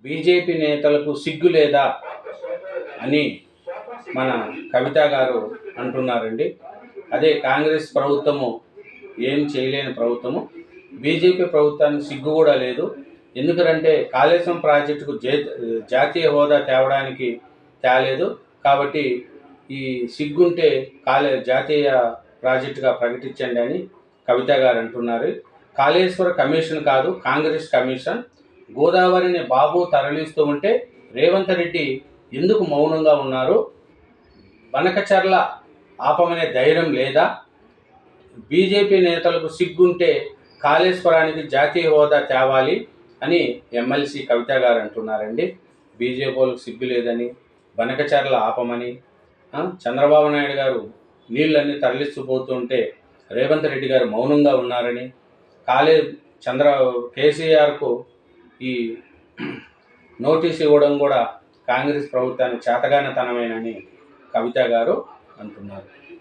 BJP నేతలకు సిగ్గు లేదా అని మన కవిత గారు అంటున్నారండి. అదే కాంగ్రెస్ ప్రభుత్వము ఏం చేయలేని ప్రభుత్వము, బీజేపీ ప్రభుత్వానికి సిగ్గు కూడా లేదు. ఎందుకంటే కాళేశ్వరం ప్రాజెక్టుకు జాతీయ హోదా తేలేదు. కాబట్టి ఈ సిగ్గుంటే జాతీయ ప్రాజెక్టుగా ప్రకటించండి అని కవిత గారు అంటున్నారు. కాళేశ్వర కమిషన్ కాదు, కాంగ్రెస్ కమిషన్. గోదావరిని బాబు తరలిస్తూ ఉంటే రేవంత్ రెడ్డి ఎందుకు మౌనంగా ఉన్నారు? బనకచర్ల ఆపమనే ధైర్యం లేదా? బీజేపీ నేతలకు సిగ్గుంటే కాళేశ్వరానికి జాతీయ హోదా తేవాలి అని ఎమ్మెల్సీ కవిత గారు అంటున్నారండి. బీజేపీ వాళ్ళకు సిగ్గు లేదని, బనకచర్ల ఆపమని, చంద్రబాబు నాయుడు గారు నీళ్ళన్నీ తరలిస్తూ పోతుంటే రేవంత్ రెడ్డి గారు మౌనంగా ఉన్నారని, కేసీఆర్కు ఈ నోటీస్ ఇవ్వడం కూడా కాంగ్రెస్ ప్రభుత్వానికి చేతగానితనమేనని కవిత గారు అంటున్నారు.